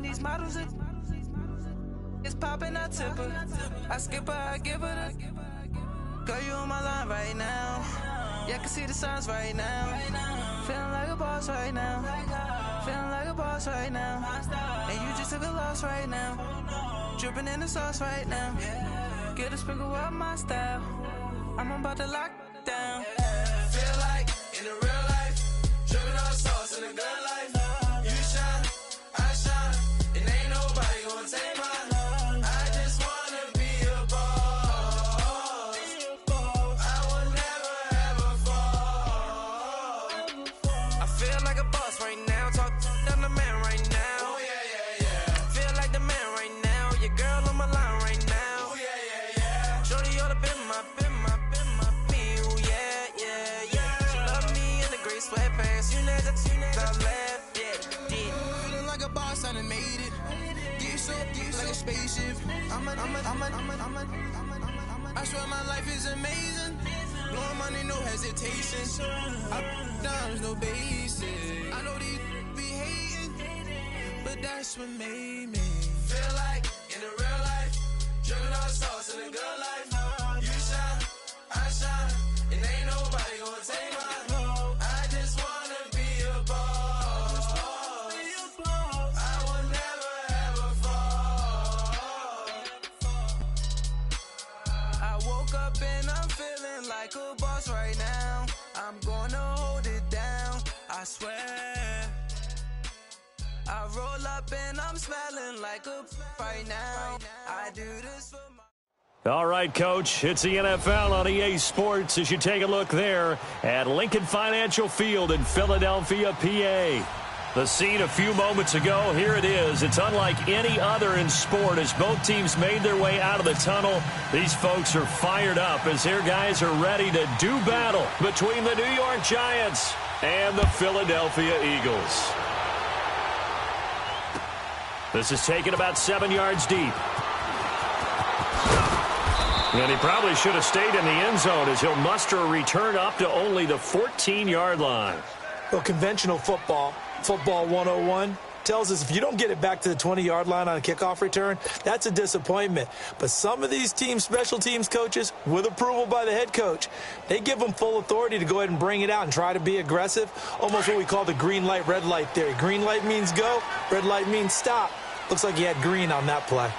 These models, it's popping, I tip her. I skip her, I give her the. Girl, you on my line right now. Yeah, I can see the signs right now. Feeling like a boss right now. Feeling like a boss right now. And you just took a loss right now. Dripping in the sauce right now. Get a sprinkle up my style. I'm about to lock down. Feel like in the real life, dripping on sauce in the good life. You shine, I shine, and ain't nobody gonna take mine. I just wanna be a boss. I will never ever fall. I feel like a boss right now. Talk to the man right now. Oh yeah, yeah, yeah. Feel like the man right now. Your girl on my line right now. Oh yeah, yeah, yeah. Shorty all up in my feel, yeah, yeah, yeah. She love me in the gray sweatpants. You never left, yeah. Feeling like a boss, I done made it. Get so like a spaceship. I swear my life is amazing. Blowing money, no hesitation. Up, downs, no basic. I know these be hating, but that's what made me feel like in the real life, dripping on sauce in the good life. You shine, I shine, and ain't nobody gonna take mine. I just wanna be a boss. I will never ever fall. I woke up and I'm feeling like a boss right now. I'm gonna hold it down, I swear. I roll up and I'm smelling like a right now. I do this for my... All right, Coach, it's the NFL on EA Sports as you take a look there at Lincoln Financial Field in Philadelphia, PA. The scene a few moments ago, here it is. It's unlike any other in sport as both teams made their way out of the tunnel. These folks are fired up as their guys are ready to do battle between the New York Giants and the Philadelphia Eagles. This is taken about 7 yards deep. And he probably should have stayed in the end zone as he'll muster a return up to only the 14-yard line. Well, conventional football 101, tells us if you don't get it back to the 20-yard line on a kickoff return, that's a disappointment. But some of these teams, special teams coaches, with approval by the head coach, they give them full authority to go ahead and bring it out and try to be aggressive, almost what we call the green light, red light theory. Green light means go, red light means stop. Looks like he had green on that play.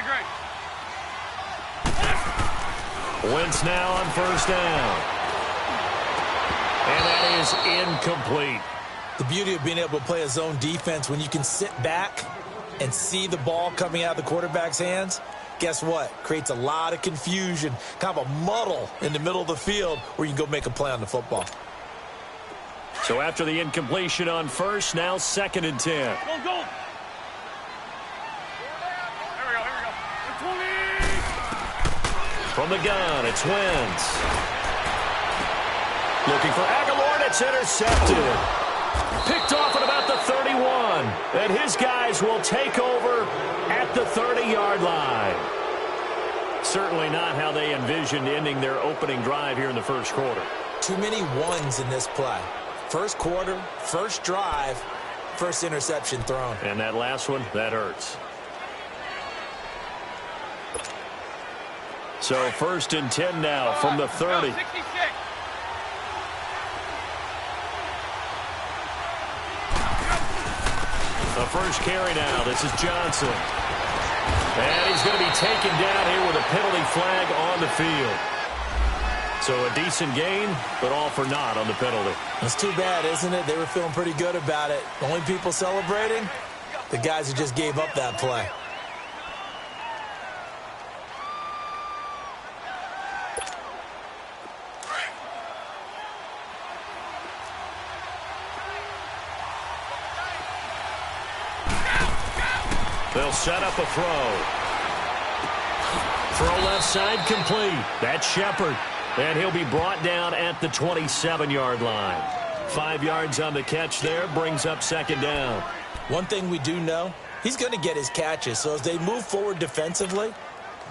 Great. Wentz now on first down. And that is incomplete. The beauty of being able to play a zone defense when you can sit back and see the ball coming out of the quarterback's hands, guess what? Creates a lot of confusion, kind of a muddle in the middle of the field where you can go make a play on the football. So after the incompletion on first, now 2nd and 10. Go. From the gun, it's Wentz. Looking for Aguilar, and it's intercepted. Picked off at about the 31. And his guys will take over at the 30-yard line. Certainly not how they envisioned ending their opening drive here in the first quarter. Too many ones in this play. First quarter, first drive, first interception thrown. And that last one, that hurts. So 1st and 10 now from the 30. The first carry now. This is Johnson. And he's going to be taken down here with a penalty flag on the field. So a decent gain, but all for naught on the penalty. That's too bad, isn't it? They were feeling pretty good about it. The only people celebrating, the guys who just gave up that play. They'll set up a throw. Throw left side complete. That's Shepard. And he'll be brought down at the 27-yard line. 5 yards on the catch there, brings up 2nd down. One thing we do know, he's going to get his catches. So as they move forward defensively,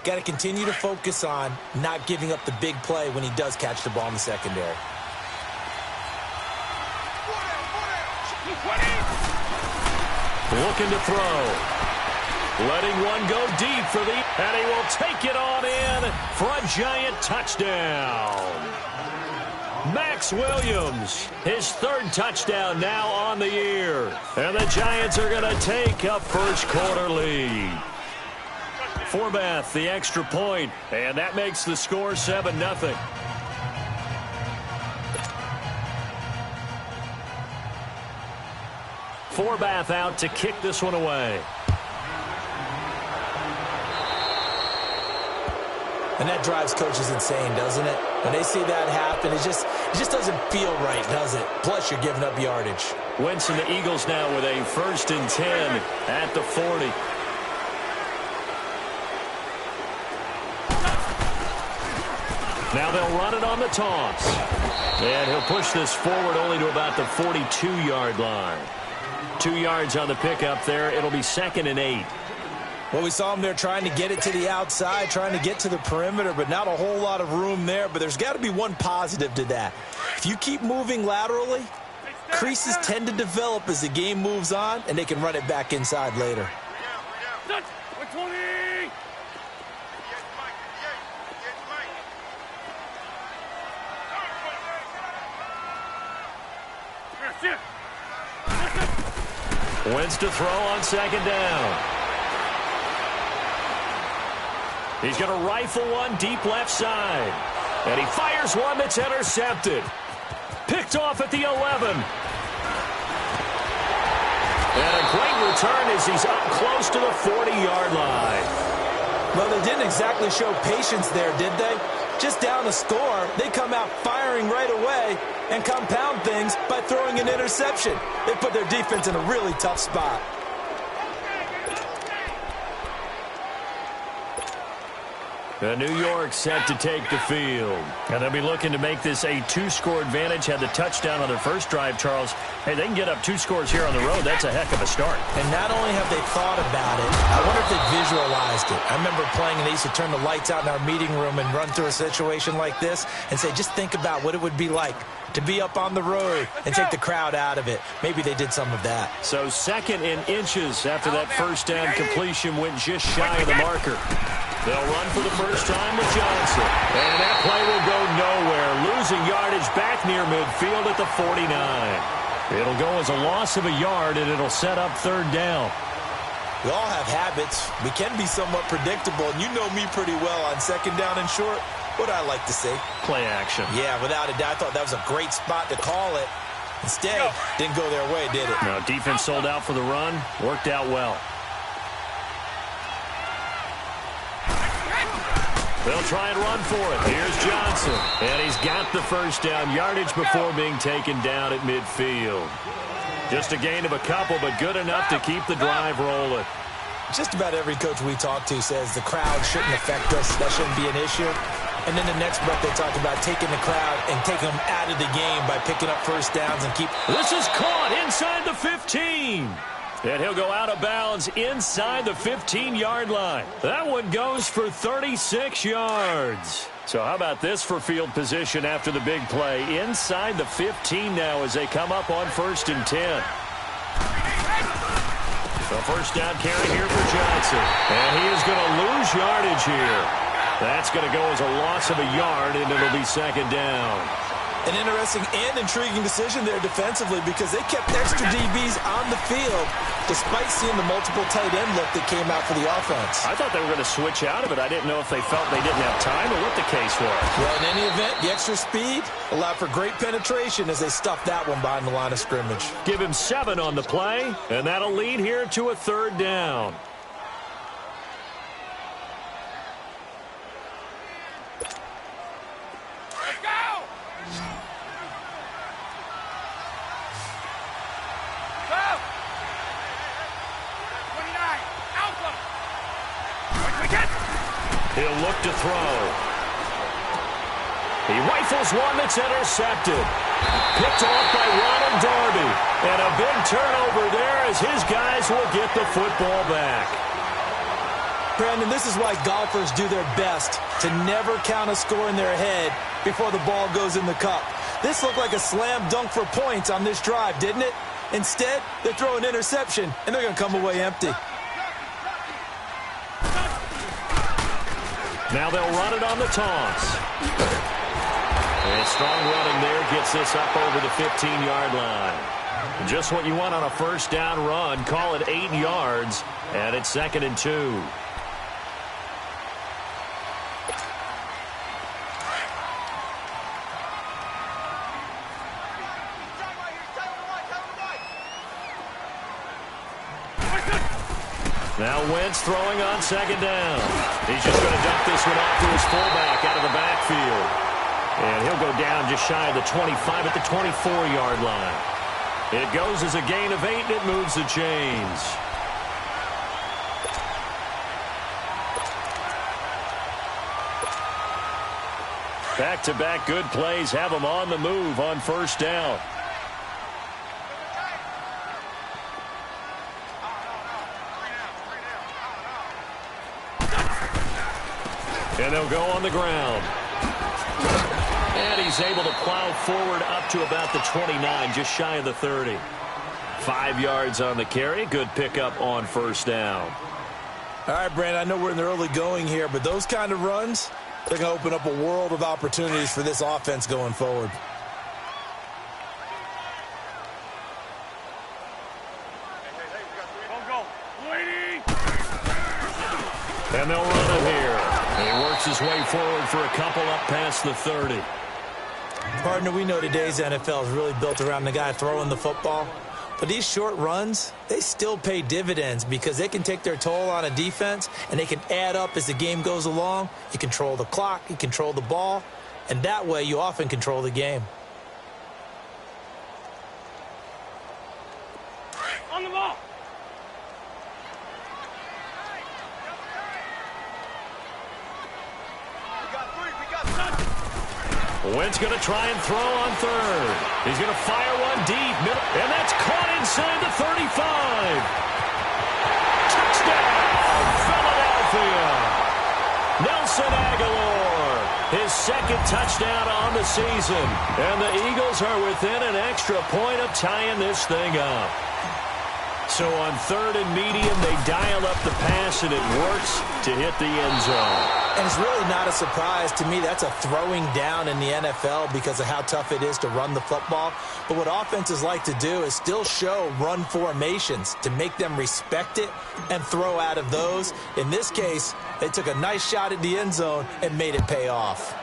Got to continue to focus on not giving up the big play when he does catch the ball in the secondary. Looking to throw. Letting one go deep for and he will take it on in for a giant touchdown. Max Williams, his third touchdown now on the year. And the Giants are going to take a first quarter lead. Forbath, the extra point, and that makes the score 7-0. Forbath out to kick this one away. And that drives coaches insane, doesn't it? When they see that happen, it just doesn't feel right, does it? Plus, you're giving up yardage. Wentz and the Eagles now with a 1st and 10 at the 40. Now they'll run it on the toss. And he'll push this forward only to about the 42-yard line. 2 yards on the pickup there. It'll be 2nd and 8. Well, we saw him there trying to get it to the outside, trying to get to the perimeter, but not a whole lot of room there. But there's got to be one positive to that. If you keep moving laterally, creases tend to develop as the game moves on, and they can run it back inside later. Wentz to throw on 2nd down. He's going to rifle one deep left side. And he fires one that's intercepted. Picked off at the 11. And a great return as he's up close to the 40-yard line. Well, they didn't exactly show patience there, did they? Just down a score, they come out firing right away and compound things by throwing an interception. They put their defense in a really tough spot. The New York set to take the field. And they'll be looking to make this a 2-score advantage. Had the touchdown on their first drive, Charles. Hey, they can get up 2 scores here on the road. That's a heck of a start. And not only have they thought about it, I wonder if they visualized it. I remember playing and they used to turn the lights out in our meeting room and run through a situation like this and say, just think about what it would be like to be up on the road and take the crowd out of it. Maybe they did some of that. So 2nd and inches after that first down completion went just shy of the marker. They'll run for the first time with Johnson. And that play will go nowhere. Losing yardage back near midfield at the 49. It'll go as a loss of a yard, and it'll set up 3rd down. We all have habits. We can be somewhat predictable, and you know me pretty well on 2nd down and short. What I like to see? Play action. Yeah, without a doubt. I thought that was a great spot to call it. Instead, didn't go their way, did it? No, defense sold out for the run. Worked out well. They'll try and run for it. Here's Johnson. And he's got the first down yardage before being taken down at midfield. Just a gain of a couple, but good enough to keep the drive rolling. Just about every coach we talk to says the crowd shouldn't affect us. That shouldn't be an issue. And then the next breath they talk about taking the crowd and taking them out of the game by picking up first downs and keep... This is caught inside the 15. And he'll go out of bounds inside the 15-yard line. That one goes for 36 yards. So how about this for field position after the big play? Inside the 15 now as they come up on 1st and 10. The first down carry here for Johnson. And he is going to lose yardage here. That's going to go as a loss of a yard, and it'll be 2nd down. An interesting and intriguing decision there defensively because they kept extra DBs on the field despite seeing the multiple tight end look that came out for the offense. I thought they were going to switch out of it. I didn't know if they felt they didn't have time or what the case was. Well, in any event, the extra speed allowed for great penetration as they stuffed that one behind the line of scrimmage. Give him 7 on the play, and that'll lead here to a 3rd down. He'll look to throw. He rifles one that's intercepted. Picked off by Ronald Darby. And a big turnover there as his guys will get the football back. Brandon, this is why golfers do their best to never count a score in their head before the ball goes in the cup. This looked like a slam dunk for points on this drive, didn't it? Instead, they throw an interception, and they're going to come away empty. Now they'll run it on the toss. And strong running there gets this up over the 15-yard line. Just what you want on a first down run. Call it 8 yards, and it's 2nd and 2. Now Wentz throwing on 2nd down. He's just going to dump this one off to his fullback out of the backfield. And he'll go down just shy of the 25 at the 24-yard line. It goes as a gain of 8, and it moves the chains. Back-to-back good plays have them on the move on first down. And they'll go on the ground. And he's able to plow forward up to about the 29, just shy of the 30. 5 yards on the carry. Good pickup on first down. All right, Brandon, I know we're in the early going here, but those kind of runs, they're going to open up a world of opportunities for this offense going forward. And they'll run it here. He works his way forward for a couple up past the 30. Partner, we know today's NFL is really built around the guy throwing the football. But these short runs, they still pay dividends because they can take their toll on a defense and they can add up as the game goes along. You control the clock, you control the ball, and that way you often control the game. On the ball. Wentz going to try and throw on third. He's going to fire one deep. And that's caught inside the 35. Touchdown, Philadelphia. Nelson Aguilar, his 2nd touchdown on the season. And the Eagles are within an extra point of tying this thing up. So on 3rd and medium, they dial up the pass, and it works to hit the end zone. And it's really not a surprise to me. That's a throwing down in the NFL because of how tough it is to run the football. But what offenses like to do is still show run formations to make them respect it and throw out of those. In this case, they took a nice shot at the end zone and made it pay off.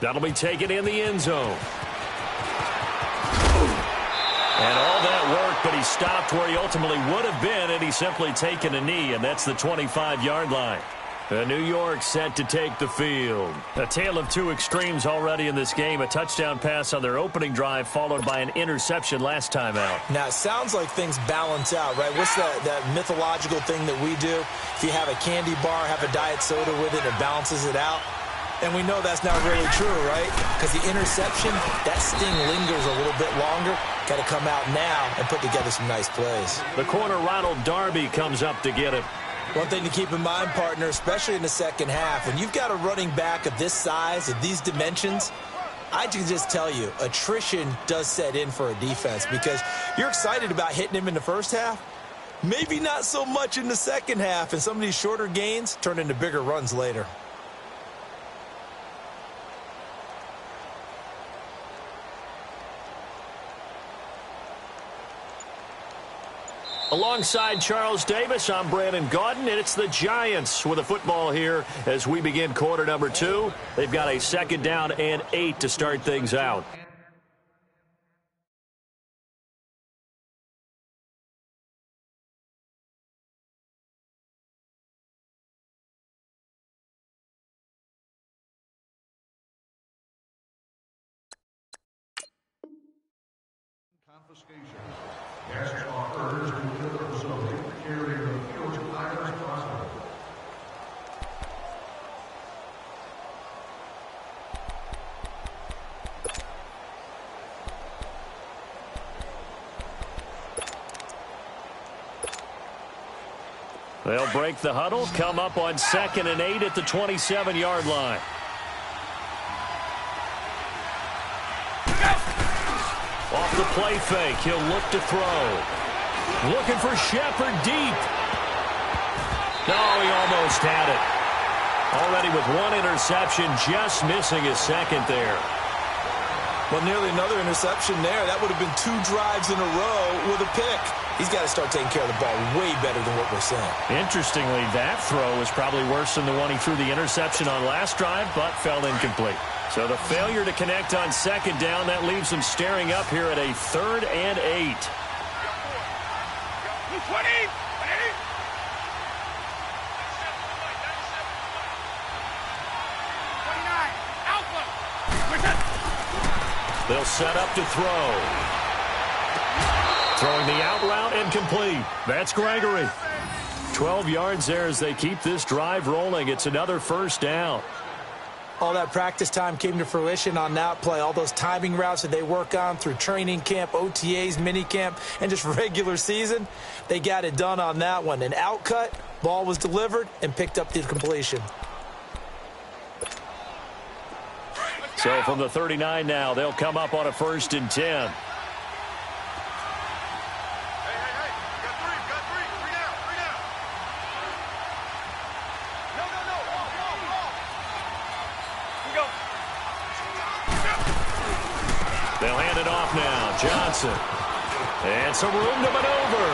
That'll be taken in the end zone. And all that work, but he stopped where he ultimately would have been, and he's simply taken a knee, and that's the 25-yard line. New York set to take the field. A tale of two extremes already in this game. A touchdown pass on their opening drive, followed by an interception last time out. Now, it sounds like things balance out, right? What's that mythological thing that we do? If you have a candy bar, have a diet soda with it, it balances it out. And we know that's not really true, right? Because the interception, that sting lingers a little bit longer. Got to come out now and put together some nice plays. The corner, Ronald Darby, comes up to get it. One thing to keep in mind, partner, especially in the second half, when you've got a running back of this size, of these dimensions, I can just tell you, attrition does set in for a defense because you're excited about hitting him in the first half. Maybe not so much in the second half, and some of these shorter gains turn into bigger runs later. Alongside Charles Davis, I'm Brandon Gaudin, and it's the Giants with a football here as we begin quarter number 2. They've got a 2nd down and 8 to start things out. Confiscation. Guests are urged to enter the facility carrying the fewest items possible. They'll break the huddle, come up on 2nd and 8 at the 27-yard line. Off the play fake, he'll look to throw. Looking for Shepard deep. No, he almost had it. Already with one interception, just missing his second there. Well, nearly another interception there. That would have been 2 drives in a row with a pick. He's got to start taking care of the ball way better than what we're seeing. Interestingly, that throw was probably worse than the one he threw the interception on last drive, but fell incomplete. So the failure to connect on 2nd down, that leaves them staring up here at a 3rd and 8. 20! They'll set up to throw. Throwing the out route incomplete. That's Gregory. 12 yards there as they keep this drive rolling. It's another 1st down. All that practice time came to fruition on that play. All those timing routes that they work on through training camp, OTAs, mini camp, and just regular season, they got it done on that one. An out cut, ball was delivered, and picked up the completion. So from the 39 now, they'll come up on a 1st and 10. They'll hand it off now. Johnson. And some room to maneuver.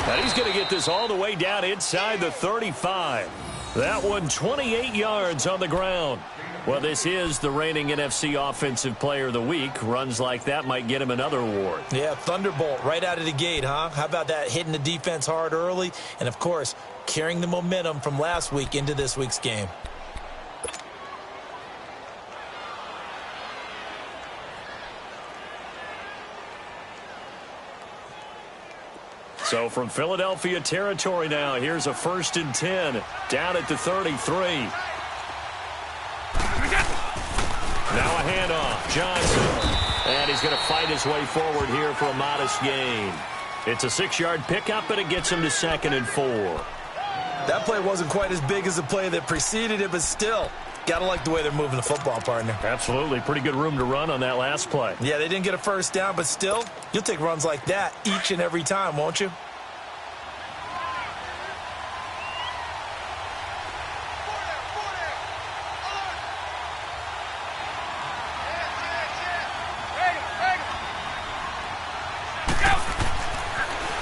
And he's going to get this all the way down inside the 35. That one 28 yards on the ground. Well, this is the reigning NFC Offensive Player of the Week. Runs like that might get him another award. Yeah, thunderbolt right out of the gate, huh? How about that, hitting the defense hard early? And, of course, carrying the momentum from last week into this week's game. So from Philadelphia territory now, here's a 1st and 10 down at the 33. Now a handoff. Johnson. And he's going to fight his way forward here for a modest gain. It's a 6-yard pickup, and it gets him to 2nd and 4. That play wasn't quite as big as the play that preceded it, but still, got to like the way they're moving the football, partner. Absolutely. Pretty good room to run on that last play. Yeah, they didn't get a 1st down, but still, you'll take runs like that each and every time, won't you?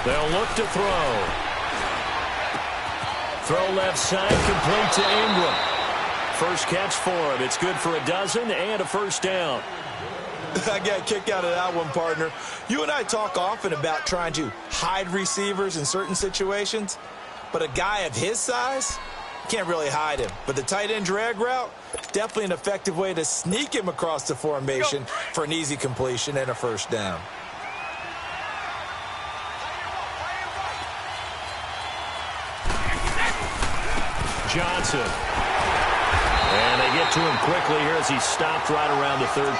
They'll look to throw. Throw left side, complete to Ingram. First catch for him. It's good for a dozen and a 1st down. I got a kick out of that one, partner. You and I talk often about trying to hide receivers in certain situations, but a guy of his size can't really hide him. But the tight end drag route, definitely an effective way to sneak him across the formation for an easy completion and a 1st down. Johnson. And they get to him quickly here as he stopped right around the 13.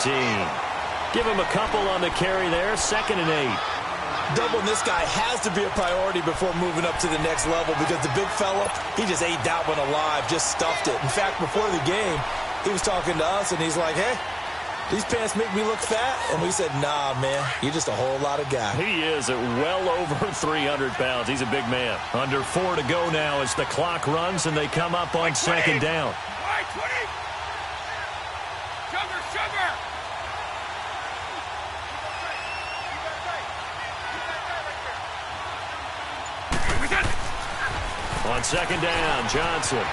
Give him a couple on the carry there. 2nd and 8. Doubling this guy has to be a priority before moving up to the next level because the big fella, he just ate that one alive, just stuffed it. In fact, before the game, he was talking to us, and he's like, hey, these pants make me look fat? And we said, nah, man, you're just a whole lot of guy. He is at well over 300 pounds. He's a big man. Under 4 to go now as the clock runs, and they come up on 2nd down. 20! Sugar! On 2nd down, Johnson.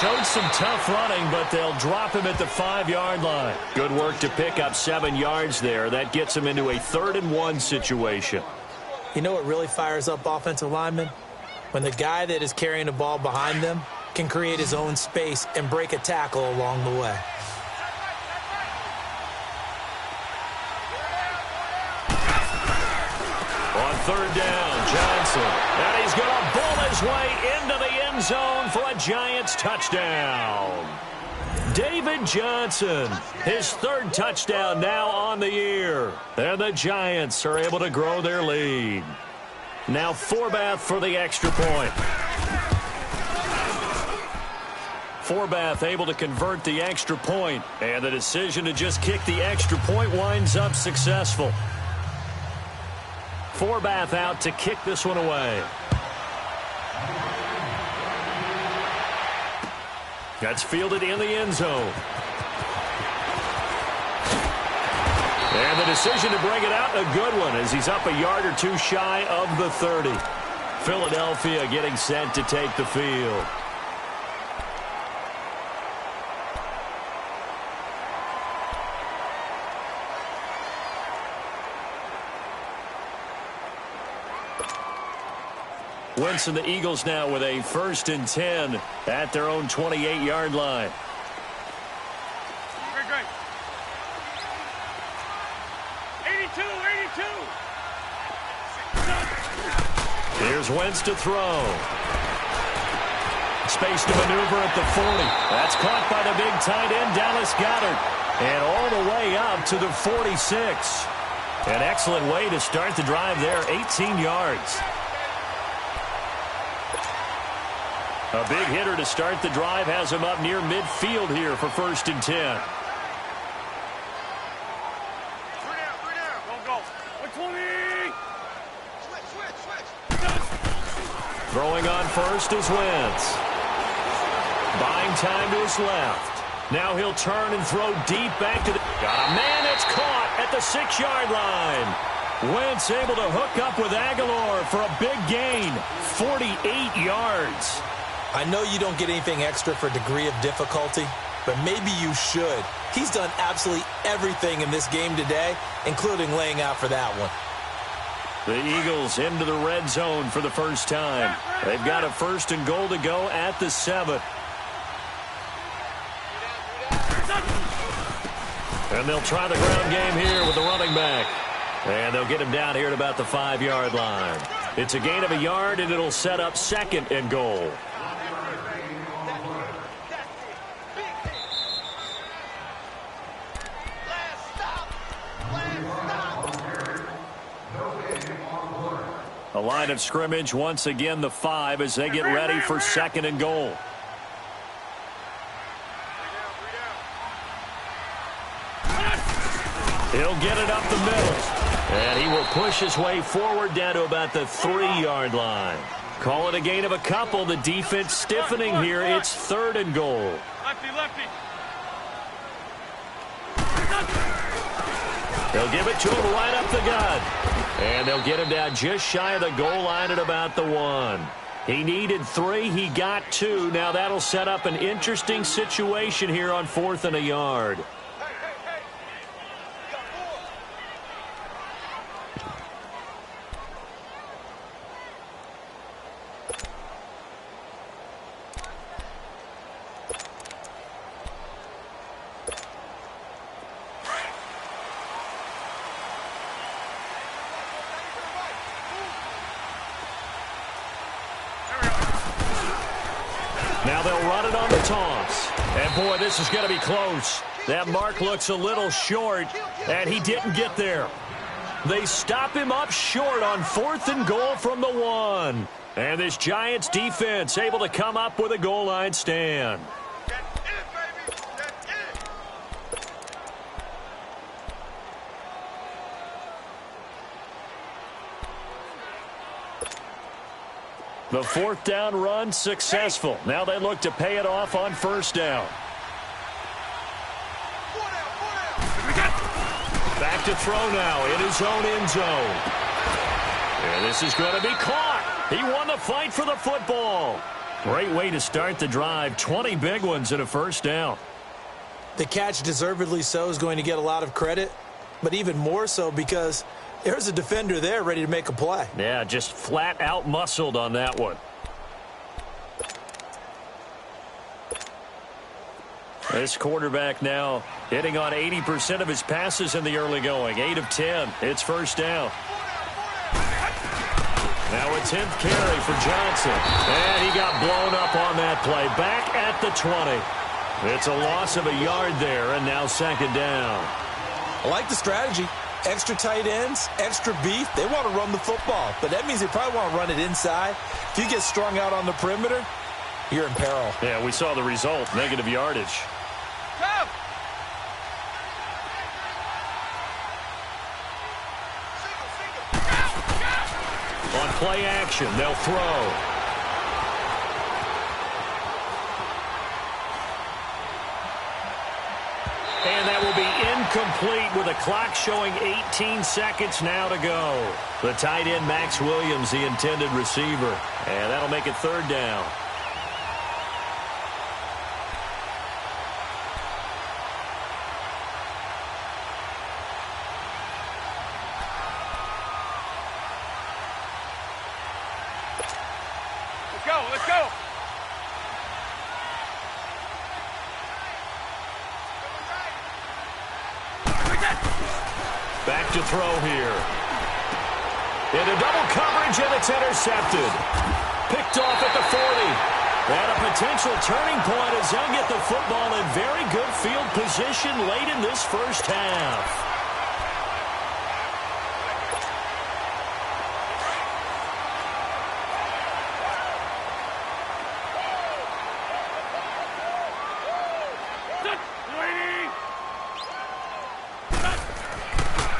Showed some tough running, but they'll drop him at the 5-yard line. Good work to pick up 7 yards there. That gets him into a 3rd and 1 situation. You know what really fires up offensive linemen? When the guy that is carrying the ball behind them can create his own space and break a tackle along the way. On 3rd down, Johnson. And he's going to bull his way into the end zone for a Giants touchdown. David Johnson, his 3rd touchdown now on the year. And the Giants are able to grow their lead. Now Forbath for the extra point. Forbath able to convert the extra point, and the decision to just kick the extra point winds up successful. Forbath out to kick this one away. That's fielded in the end zone. And the decision to bring it out, a good one, as he's up a yard or two shy of the 30. Philadelphia getting set to take the field. Wentz and the Eagles now with a 1st and 10 at their own 28-yard line. Great. 82. Here's Wentz to throw. Space to maneuver at the 40. That's caught by the big tight end, Dallas Goedert. And all the way up to the 46. An excellent way to start the drive there, 18 yards. A big hitter to start the drive has him up near midfield here for 1st and 10. Go. 120. Switch. Throwing on first is Wentz. Buying time to his left. Now he'll turn and throw deep back to the... Got a man that's caught at the 6-yard line. Wentz able to hook up with Aguilar for a big gain. 48 yards. I know you don't get anything extra for degree of difficulty, but maybe you should. He's done absolutely everything in this game today, including laying out for that one. The Eagles into the red zone for the first time. They've got a 1st and goal to go at the 7. And they'll try the ground game here with the running back. And they'll get him down here at about the 5-yard line. It's a gain of a yard, and it'll set up 2nd and goal. A line of scrimmage, once again the 5 as they get ready for 2nd and goal. He'll get it up the middle. And he will push his way forward down to about the 3-yard line. Call it a gain of a couple. The defense stiffening here. It's 3rd and goal. Lefty. They'll give it to him right up the gut. And they'll get him down just shy of the goal line at about the 1. He needed 3. He got 2. Now that'll set up an interesting situation here on 4th and a yard. Now they'll run it on the toss. And, boy, this is going to be close. That mark looks a little short, and he didn't get there. They stop him up short on 4th and goal from the 1. And this Giants defense able to come up with a goal line stand. The 4th down run successful. Now they look to pay it off on 1st down. Back to throw now in his own end zone. And this is going to be caught. He won the fight for the football. Great way to start the drive. 20 big ones and a 1st down. The catch, deservedly so, is going to get a lot of credit, but even more so because there's a defender there ready to make a play. Yeah, just flat out muscled on that one. This quarterback now hitting on 80% of his passes in the early going. 8 of 10. It's 1st down. Now a 10th carry for Johnson. And he got blown up on that play. Back at the 20. It's a loss of a yard there, and now 2nd down. I like the strategy. extra tight ends, extra beef. They want to run the football, but that means they probably want to run it inside. If you get strung out on the perimeter, you're in peril. Yeah, we saw the result, negative yardage. Come! On play action, they'll throw. And that will be incomplete with a clock showing 18 seconds now to go. The tight end, Max Williams, the intended receiver. And that'll make it third down. Let's go, let's go! Back to throw here. Into double coverage, and it's intercepted. Picked off at the 40. And a potential turning point as they'll get the football in very good field position late in this first half.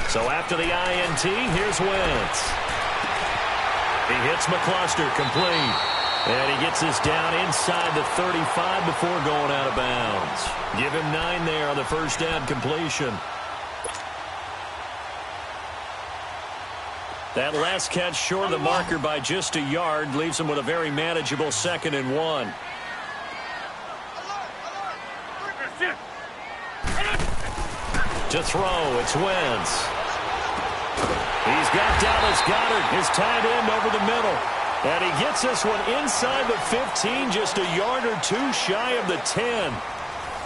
So after the INT, here's Wentz. He hits McCluster, complete. And he gets this down inside the 35 before going out of bounds. Give him 9 there on the first down completion. That last catch short of the marker by just a yard leaves him with a very manageable 2nd and 1. To throw, it's Wentz. He's got Dallas Goedert, his tight end, over the middle. And he gets this one inside the 15, just a yard or two shy of the 10.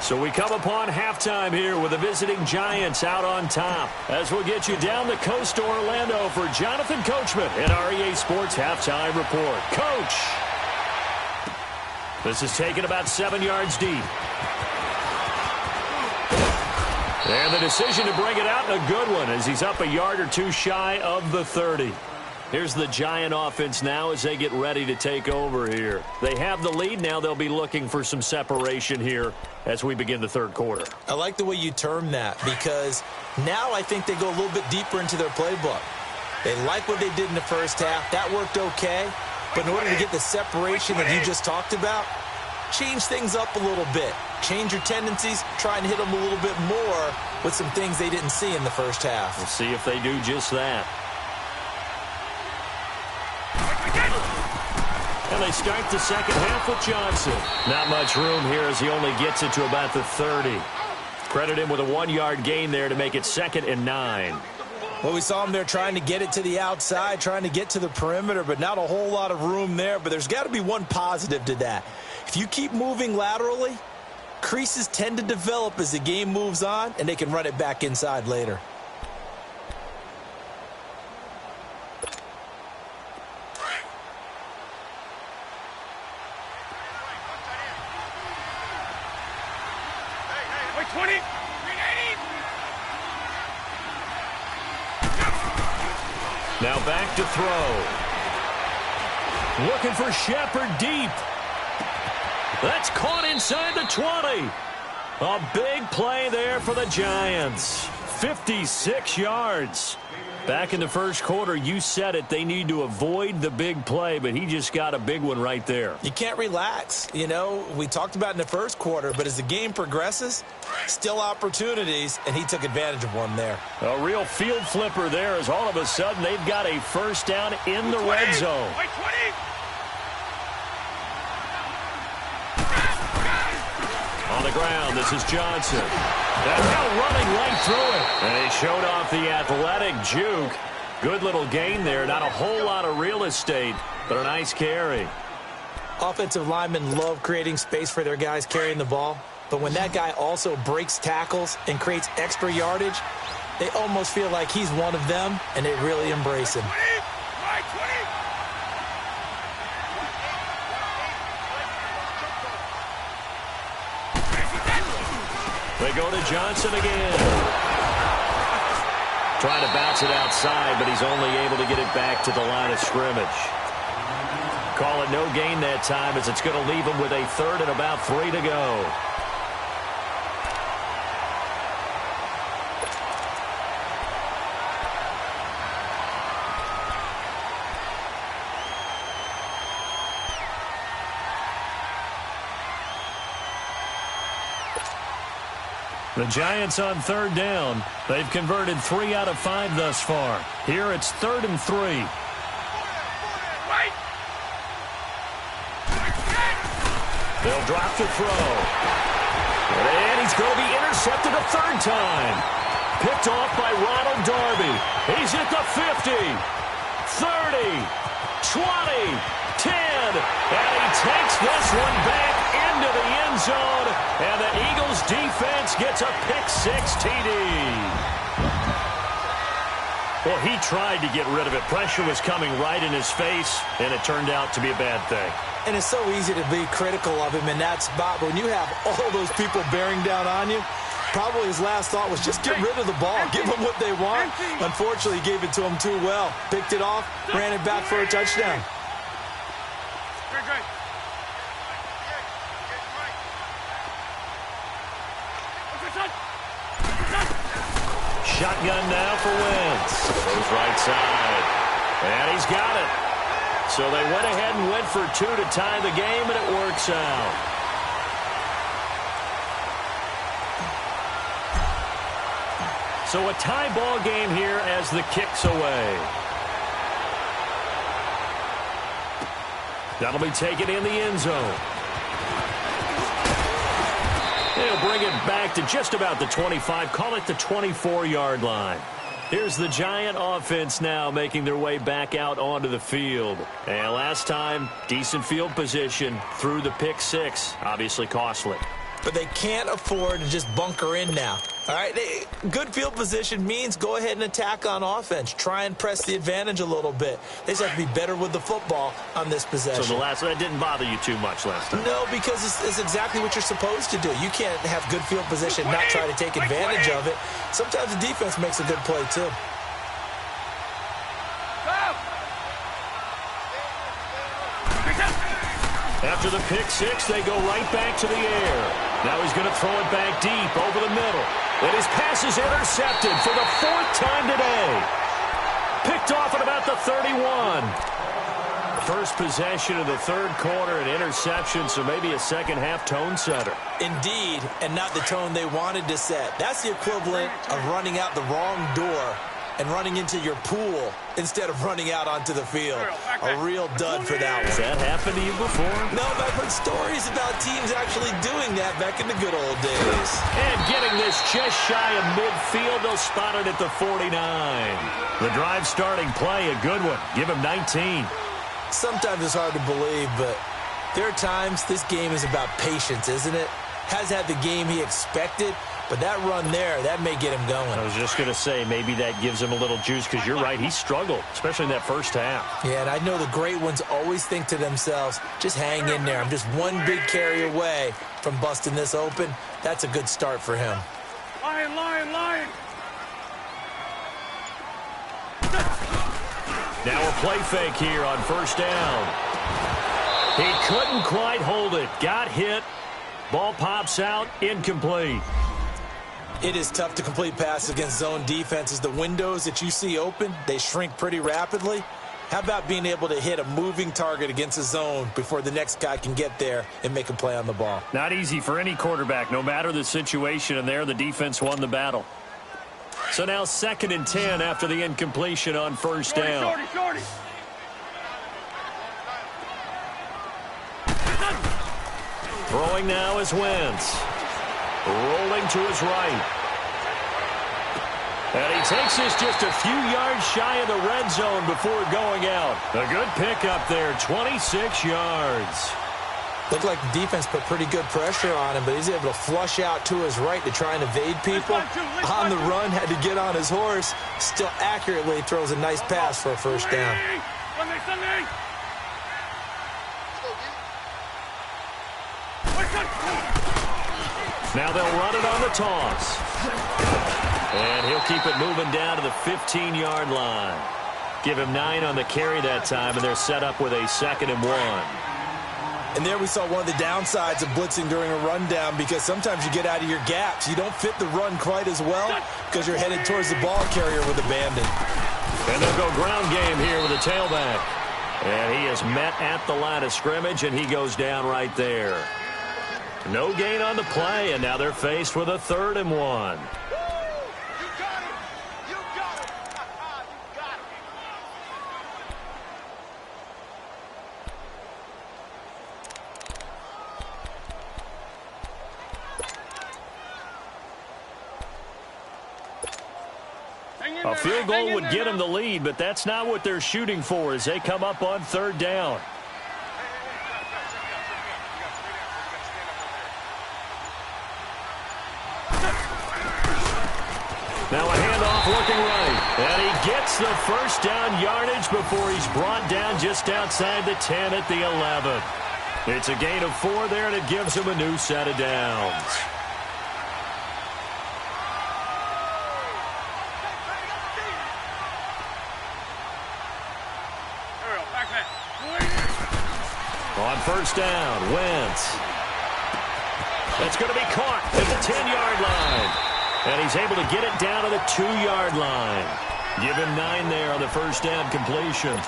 So we come upon halftime here with the visiting Giants out on top. As we'll get you down the coast to Orlando for Jonathan Coachman in our EA Sports Halftime Report. Coach! This is taken about 7 yards deep. And the decision to bring it out, a good one, as he's up a yard or two shy of the 30. Here's the Giant offense now as they get ready to take over here. They have the lead. Now they'll be looking for some separation here as we begin the third quarter. I like the way you term that, because now I think they go a little bit deeper into their playbook. They like what they did in the first half. That worked okay. But in order to get the separation that you just talked about, change things up a little bit. Change your tendencies, try and hit them a little bit more with some things they didn't see in the first half. We'll see if they do just that. And they start the second half with Johnson. Not much room here as he only gets it to about the 30. Credit him with a 1-yard gain there to make it 2nd and 9. Well, we saw him there trying to get it to the outside, trying to get to the perimeter, but not a whole lot of room there. But there's got to be one positive to that. If you keep moving laterally, creases tend to develop as the game moves on, and they can run it back inside later. Wait, 20! Now back to throw. Looking for Shepard deep. That's caught inside the 20. A big play there for the Giants. 56 yards. Back in the first quarter, you said it, they need to avoid the big play, but he just got a big one right there. You can't relax. You know, we talked about in the first quarter, but as the game progresses, still opportunities, and he took advantage of one there. A real field flipper there as all of a sudden they've got a first down in the red zone. Wait, 20! On the ground, this is Johnson. And now running right through it. And he showed off the athletic juke. Good little gain there. Not a whole lot of real estate, but a nice carry. Offensive linemen love creating space for their guys carrying the ball. But when that guy also breaks tackles and creates extra yardage, they almost feel like he's one of them, and they really embrace him. 20! Right, 20! They go to Johnson again. Trying to bounce it outside, but he's only able to get it back to the line of scrimmage. Call it no gain that time, as it's going to leave him with a third and about 3 to go. The Giants on third down. They've converted 3 out of 5 thus far. Here it's 3rd and 3. They'll drop to throw. And he's going to be intercepted a third time. Picked off by Ronald Darby. He's at the 50, 30, 20, 10. And he takes this one back into the end zone. And the Eagles defense gets a pick-6 TD. Well, he tried to get rid of it. Pressure was coming right in his face, and it turned out to be a bad thing. And it's so easy to be critical of him in that spot. But when you have all those people bearing down on you, probably his last thought was just get rid of the ball. Give them what they want. Unfortunately, he gave it to them too well. Picked it off, ran it back for a touchdown. Shotgun now for Wentz. Goes right side. And he's got it. So they went ahead and went for 2 to tie the game, and it works out. So a tie ball game here as the kick's away. That'll be taken in the end zone. They'll bring it back to just about the 25, call it the 24-yard line. Here's the Giant offense now making their way back out onto the field. And last time, decent field position through the pick-6, obviously costly. But they can't afford to just bunker in now. All right, good field position means go ahead and attack on offense. Try and press the advantage a little bit. They just have to be better with the football on this possession. So that didn't bother you too much last time? No, because it's exactly what you're supposed to do. You can't have good field position and not try to take advantage of it. Sometimes the defense makes a good play, too. After the pick-6, they go right back to the air. Now he's going to throw it back deep over the middle. And his pass is intercepted for the 4th time today. Picked off at about the 31. First possession of the third quarter, an interception, so maybe a second-half tone setter. Indeed, and not the tone they wanted to set. That's the equivalent of running out the wrong door and running into your pool instead of running out onto the field. A real dud for that one. Has that happened to you before? No, but I've heard stories about teams actually doing that back in the good old days. And getting this just shy of midfield, they'll spot it at the 49. The drive starting play, a good one. Give him 19. Sometimes it's hard to believe, but there are times this game is about patience, isn't it? Has had the game he expected, but that run there, that may get him going. I was just going to say, maybe that gives him a little juice, because you're right, he struggled, especially in that first half. Yeah, and I know the great ones always think to themselves, just hang in there. I'm just one big carry away from busting this open. That's a good start for him. Lion, lion, lion. Now a play fake here on first down. He couldn't quite hold it. Got hit. Ball pops out. Incomplete. It is tough to complete passes against zone defenses. The windows that you see open, they shrink pretty rapidly. How about being able to hit a moving target against a zone before the next guy can get there and make a play on the ball? Not easy for any quarterback, no matter the situation, and there the defense won the battle. So now 2nd and 10 after the incompletion on first down. Shorty, shorty. Throwing now is Wentz. Rolling to his right. And he takes this just a few yards shy of the red zone before going out. A good pickup there, 26 yards. Looked like the defense put pretty good pressure on him, but he's able to flush out to his right to try and evade people. On the run, had to get on his horse. Still accurately throws a nice pass for a first down. Now they'll run it on the toss. And he'll keep it moving down to the 15-yard line. Give him 9 on the carry that time, and they're set up with a 2nd and 1. And there we saw one of the downsides of blitzing during a rundown, because sometimes you get out of your gaps. You don't fit the run quite as well because you're headed towards the ball carrier with abandon. And they'll go ground game here with a tailback. And he is met at the line of scrimmage, and he goes down right there. No gain on the play, and now they're faced with a 3rd and 1. A field goal would get them the lead, but that's not what they're shooting for as they come up on 3rd down. Now a handoff looking right, and he gets the 1st down yardage before he's brought down just outside the 10 at the 11. It's a gain of 4 there, and it gives him a new set of downs. On 1st down, Wentz. That's going to be caught at the 10-yard line. And he's able to get it down to the 2-yard line. Give him 9 there on the 1st down completion.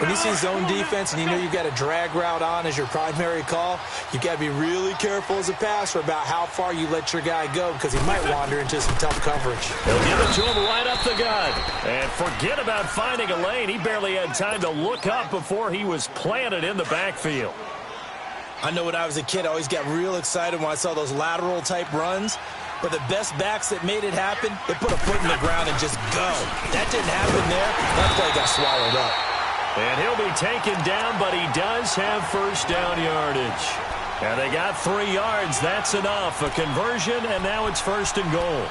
When you see zone defense and you know you've got a drag route on as your primary call, you've got to be really careful as a passer about how far you let your guy go, because he might wander into some tough coverage. He'll give it to him right up the gut. And forget about finding a lane. He barely had time to look up before he was planted in the backfield. I know when I was a kid, I always got real excited when I saw those lateral-type runs. But the best backs that made it happen, they put a foot in the ground and just go. That didn't happen there. That play got swallowed up. And he'll be taken down, but he does have 1st down yardage. And they got 3 yards. That's enough. A conversion, and now it's 1st and goal.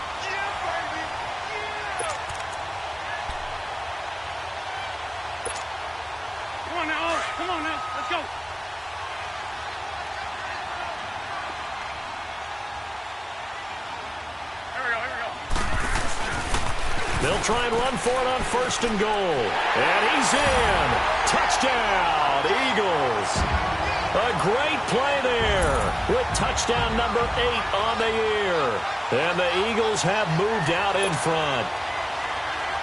Come on now. Come on now. Let's go. They'll try and run for it on 1st and goal. And he's in. Touchdown, Eagles. A great play there with touchdown number 8 on the year. And the Eagles have moved out in front.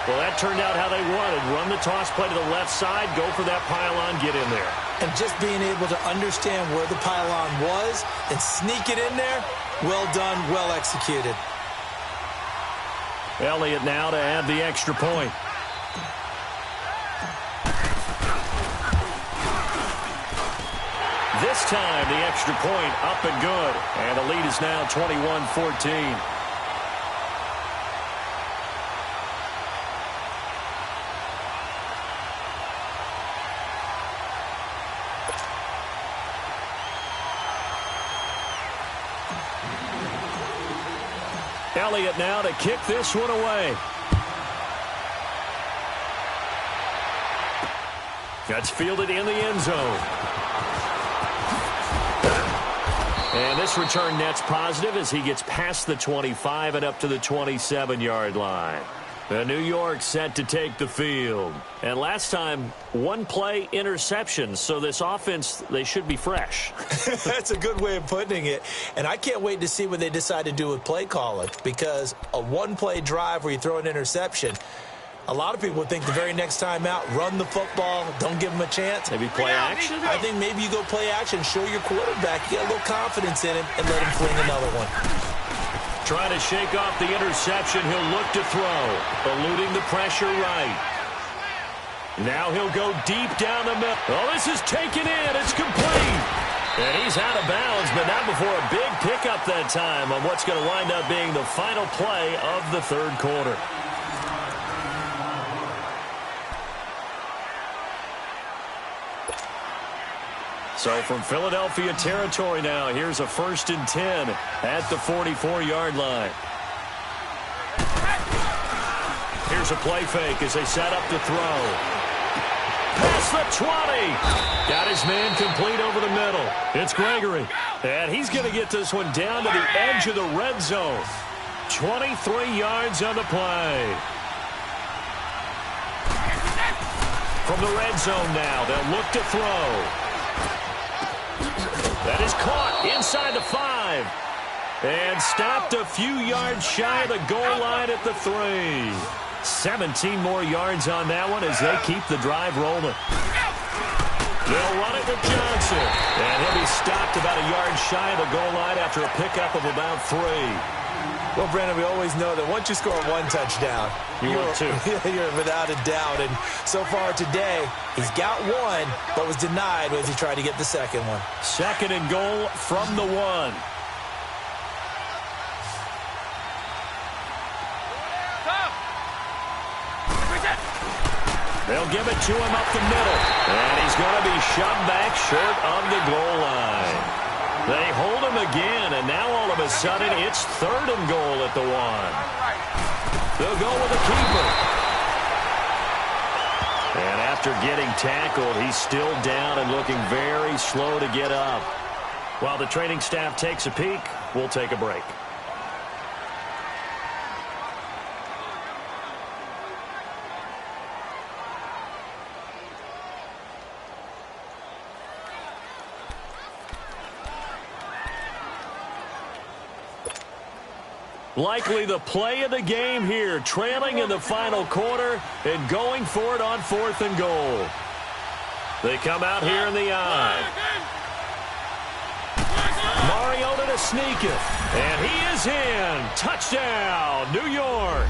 Well, that turned out how they wanted. Run the toss play to the left side, go for that pylon, get in there. And just being able to understand where the pylon was and sneak it in there, well done, well executed. Elliott now to add the extra point. This time, the extra point up and good. And the lead is now 21-14. Elliott now to kick this one away. That's fielded in the end zone. And this return net's positive as he gets past the 25 and up to the 27-yard line. The New York set to take the field. And last time, 1 play interception. So this offense, they should be fresh. That's a good way of putting it. And I can't wait to see what they decide to do with play calling, because a 1-play drive where you throw an interception, a lot of people think the very next time out, run the football, don't give them a chance. Maybe play action? I think maybe you go play action, show your quarterback, you get a little confidence in him, and let him fling another one. Trying to shake off the interception. He'll look to throw. Eluding the pressure right. Now he'll go deep down the middle. Oh, this is taken in. It's complete. And he's out of bounds, but not before a big pickup that time on what's going to wind up being the final play of the 3rd quarter. So from Philadelphia territory now, here's a 1st and 10 at the 44-yard line. Here's a play fake as they set up to throw. Past the 20. Got his man complete over the middle. It's Gregory. And he's going to get this one down to the edge of the red zone. 23 yards on the play. From the red zone now, they'll look to throw. That is caught inside the 5. And stopped a few yards shy of the goal line at the 3. 17 more yards on that one as they keep the drive rolling. They'll run it with Johnson. And he'll be stopped about a yard shy of the goal line after a pickup of about 3. Well, Brandon, we always know that once you score one touchdown, you're without a doubt. And so far today, he's got one, but was denied as he tried to get the second one. 2nd and goal from the 1. They'll give it to him up the middle. And he's going to be shoved back short of the goal line. They hold him again, and now all of a sudden it's 3rd and goal at the 1. They'll go with the keeper. And after getting tackled, he's still down and looking very slow to get up. While the training staff takes a peek, we'll take a break. Likely the play of the game here, trailing in the final quarter and going for it on 4th and goal. They come out here in the eye. Mariota to sneak it, and he is in. Touchdown, New York.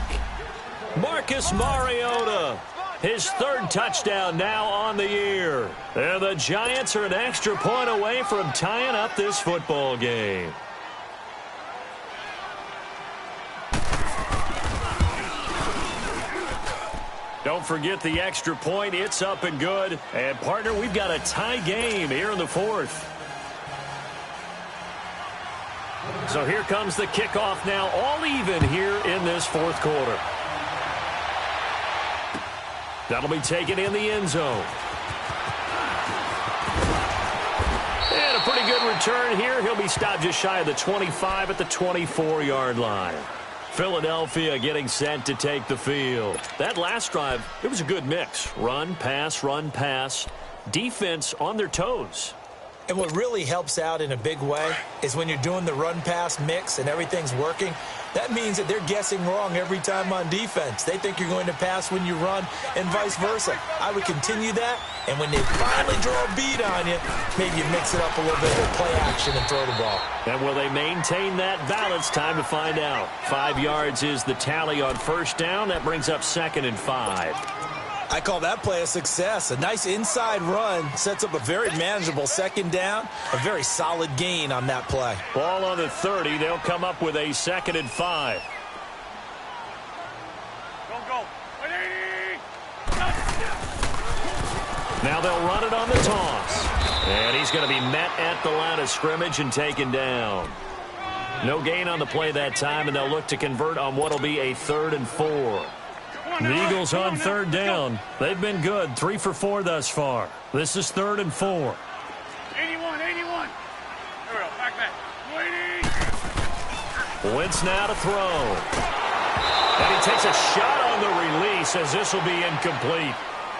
Marcus Mariota, his 3rd touchdown now on the year. And the Giants are an extra point away from tying up this football game. Don't forget the extra point. It's up and good. And, partner, we've got a tie game here in the 4th. So here comes the kickoff now, all even here in this 4th quarter. That'll be taken in the end zone. And a pretty good return here. He'll be stopped just shy of the 25 at the 24-yard line. Philadelphia getting set to take the field. That last drive, it was a good mix. Run, pass, defense on their toes. And what really helps out in a big way is when you're doing the run-pass mix and everything's working, that means that they're guessing wrong every time on defense. They think you're going to pass when you run and vice versa. I would continue that, and when they finally draw a beat on you, maybe you mix it up a little bit with play action and throw the ball. And will they maintain that balance? Time to find out. 5 yards is the tally on 1st down. That brings up 2nd and 5. I call that play a success. A nice inside run sets up a very manageable 2nd down. A very solid gain on that play. Ball on the 30. They'll come up with a 2nd and 5. Go. Now they'll run it on the toss. And he's going to be met at the line of scrimmage and taken down. No gain on the play that time, and they'll look to convert on what will be a 3rd and 4. The Eagles on 3rd down. They've been good, 3 for 4 thus far. This is 3rd and 4. 81. Here we go, back. Wentz now to throw. And he takes a shot on the release as this will be incomplete.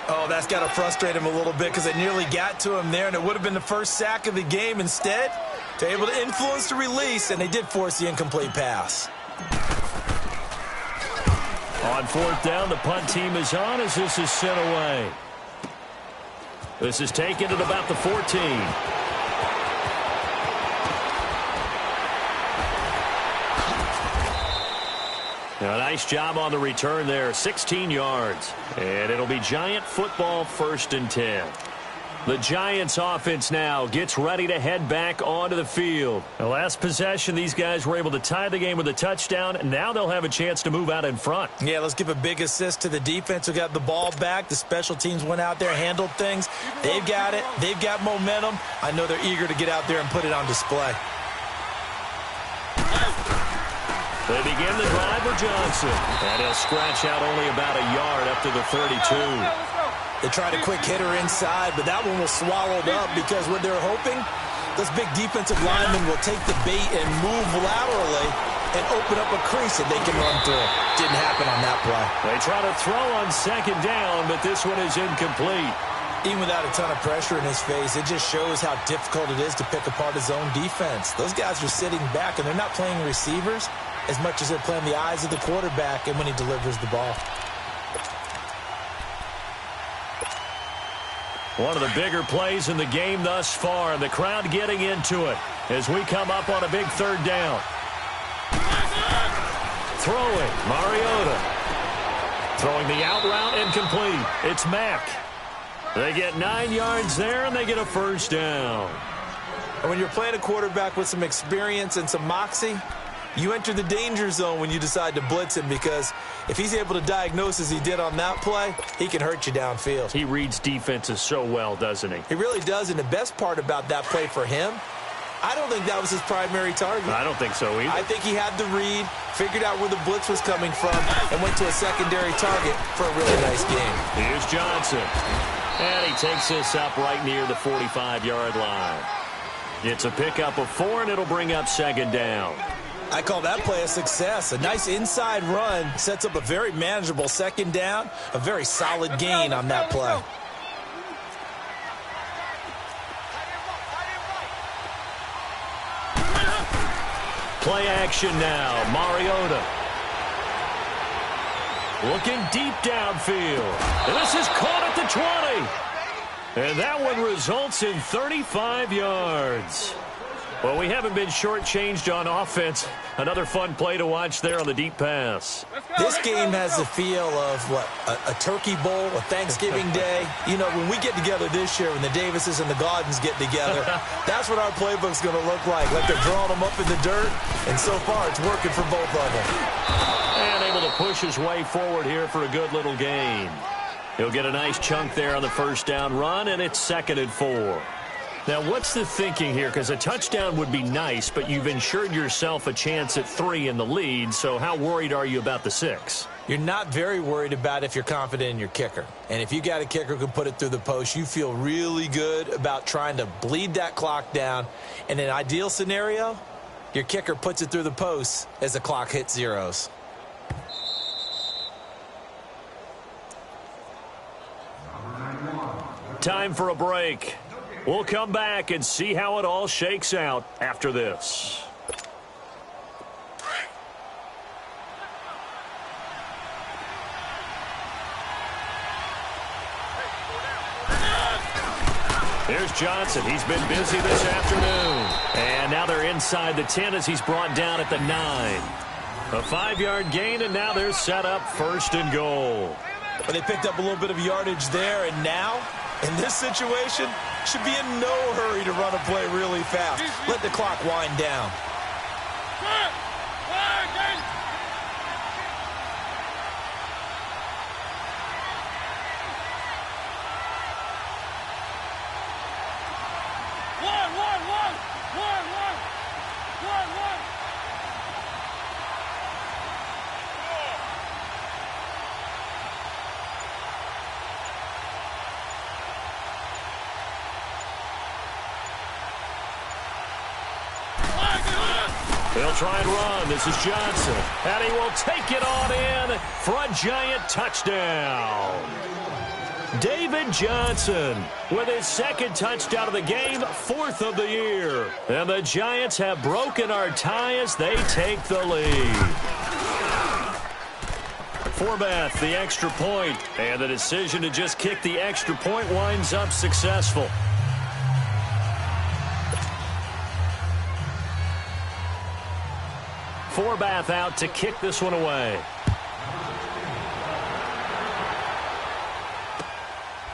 Oh, that's got to frustrate him a little bit because it nearly got to him there, and it would have been the first sack of the game. Instead, they're able to influence the release, and they did force the incomplete pass. On 4th down, the punt team is on as this is sent away. This is taken at about the 14. Now, nice job on the return there, 16 yards. And it'll be Giant football, 1st and 10. The Giants offense now gets ready to head back onto the field. The last possession, these guys were able to tie the game with a touchdown. Now they'll have a chance to move out in front. Yeah, let's give a big assist to the defense who got the ball back. The special teams went out there, handled things. They've got it. They've got momentum. I know they're eager to get out there and put it on display. They begin the drive with Johnson. And he'll scratch out only about a yard up to the 32. They tried a quick hitter inside, but that one was swallowed up because what they're hoping, those big defensive linemen will take the bait and move laterally and open up a crease that they can run through. Didn't happen on that play. They try to throw on second down, but this one is incomplete. Even without a ton of pressure in his face, it just shows how difficult it is to pick apart his own defense. Those guys are sitting back, and they're not playing receivers as much as they're playing the eyes of the quarterback and when he delivers the ball. One of the bigger plays in the game thus far, and the crowd getting into it as we come up on a big third down. Throwing, Mariota. Throwing the out route, incomplete. It's Mack. They get 9 yards there, and they get a first down. And when you're playing a quarterback with some experience and some moxie, you enter the danger zone when you decide to blitz him, because if he's able to diagnose as he did on that play, he can hurt you downfield. He reads defenses so well, doesn't he? He really does, and the best part about that play for him, I don't think that was his primary target. I don't think so either. I think he had the read, figured out where the blitz was coming from, and went to a secondary target for a really nice game. Here's Johnson. And he takes this up right near the 45-yard line. It's a pickup of 4, and it'll bring up second down. I call that play a success. A nice inside run sets up a very manageable second down, a very solid gain on that play. Play action now. Mariota. Looking deep downfield. And this is caught at the 20. And that one results in 35 yards. Well, we haven't been shortchanged on offense. Another fun play to watch there on the deep pass. This game has the feel of, what, a turkey bowl, a Thanksgiving day. You know, when we get together this year, when the Davises and the Gaudens get together, that's what our playbook's going to look like they're drawing them up in the dirt, and so far it's working for both of them. And able to push his way forward here for a good little gain. He'll get a nice chunk there on the first down run, and it's 2nd and 4. Now, what's the thinking here? Because a touchdown would be nice, but you've ensured yourself a chance at 3 in the lead, so how worried are you about the 6? You're not very worried about if you're confident in your kicker. And if you got a kicker who can put it through the post, you feel really good about trying to bleed that clock down. In an ideal scenario, your kicker puts it through the post as the clock hits zeros. Time for a break. We'll come back and see how it all shakes out after this. Here's Johnson. He's been busy this afternoon. And now they're inside the 10 as he's brought down at the 9. A 5-yard gain, and now they're set up 1st and goal. But they picked up a little bit of yardage there, and now, in this situation, should be in no hurry to run a play really fast. Let the clock wind down. They'll try and run. This is Johnson. And he will take it on in for a giant touchdown. David Johnson with his 2nd touchdown of the game, 4th of the year. And the Giants have broken our tie as they take the lead. Forbath, the extra point. And the decision to just kick the extra point winds up successful. Forbath out to kick this one away.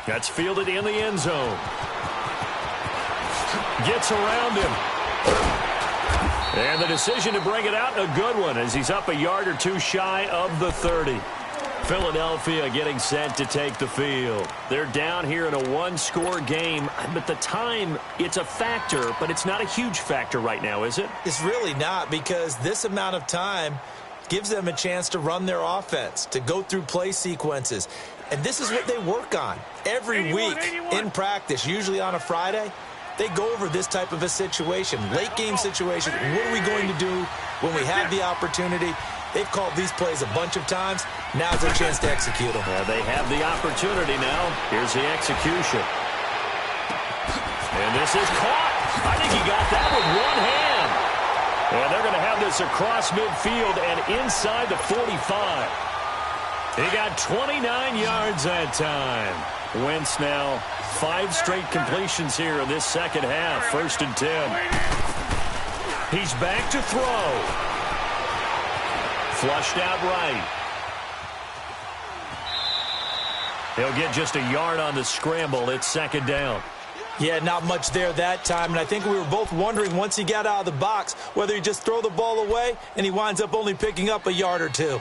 That's fielded in the end zone. Gets around him. And the decision to bring it out, a good one, as he's up a yard or 2 shy of the 30. Philadelphia getting set to take the field. They're down here in a 1-score game. But the time, it's a factor, but it's not a huge factor right now, is it? It's really not, because this amount of time gives them a chance to run their offense, to go through play sequences. And this is what they work on every week in practice, usually on a Friday. they go over this type of a situation, late-game situation. What are we going to do when we have the opportunity? They've called these plays a bunch of times. Now's their chance to execute them. They have the opportunity now. Here's the execution. And this is caught. I think he got that with one hand. And they're going to have this across midfield and inside the 45. He got 29 yards that time. Wentz now 5 straight completions here in this second half. 1st and 10. He's back to throw. Flushed out right. He'll get just a yard on the scramble. It's 2nd down. Yeah, not much there that time, and I think we were both wondering once he got out of the box whether he just throw the ball away and he winds up only picking up a yard or two.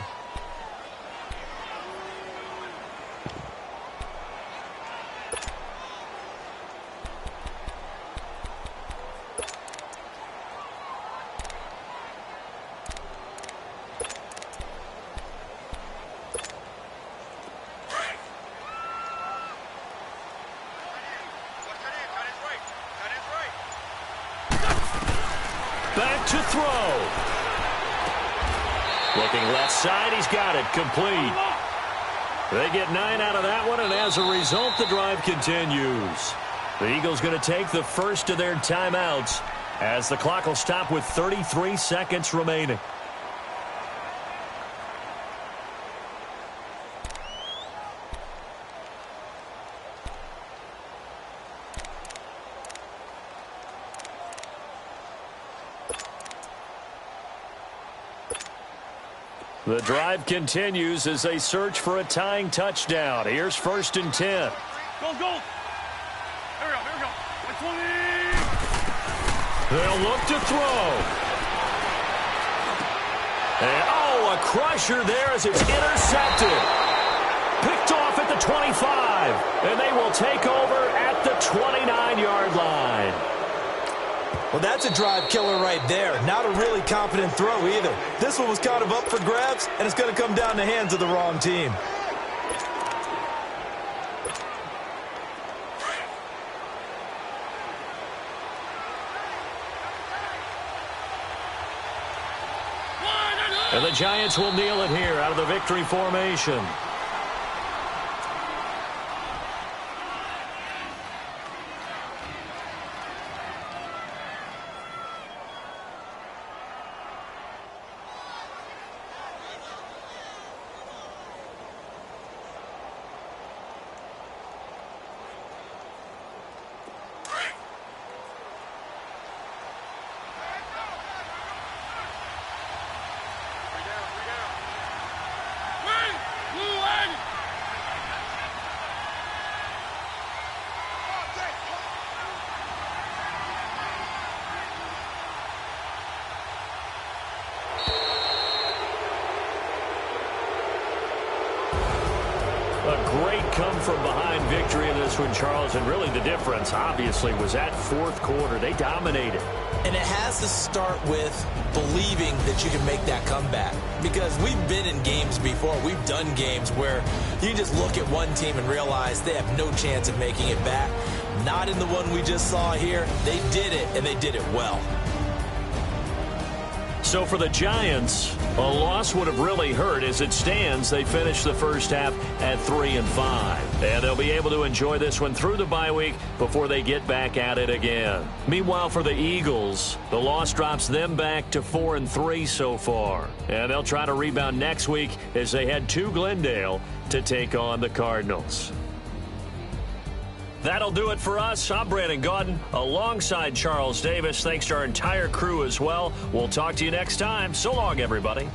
Back to throw. Looking left side, he's got it. Complete. They get 9 out of that one, and as a result, the drive continues. The Eagles going to take the first of their timeouts as the clock will stop with 33 seconds remaining. The drive continues as they search for a tying touchdown. Here's 1st and 10. Go, go. Here we go. 120. They'll look to throw. And, a crusher there as it's intercepted. Picked off at the 25. And they will take over at the 29-yard line. Well, that's a drive killer right there. Not a really confident throw either. This one was kind of up for grabs, and it's going to come down in the hands of the wrong team. And the Giants will kneel it here out of the victory formation. Great come-from-behind victory in this one, Charles, and really the difference, obviously, was that 4th quarter. They dominated. And it has to start with believing that you can make that comeback. Because we've been in games before. We've done games where you just look at one team and realize they have no chance of making it back. Not in the one we just saw here. They did it, and they did it well. So for the Giants, a loss would have really hurt. As it stands, they finished the first half at 3-5. And they'll be able to enjoy this one through the bye week before they get back at it again. Meanwhile, for the Eagles, the loss drops them back to 4-3 so far. And they'll try to rebound next week as they head to Glendale to take on the Cardinals. That'll do it for us. I'm Brandon Gaudin alongside Charles Davis. Thanks to our entire crew as well. We'll talk to you next time. So long, everybody.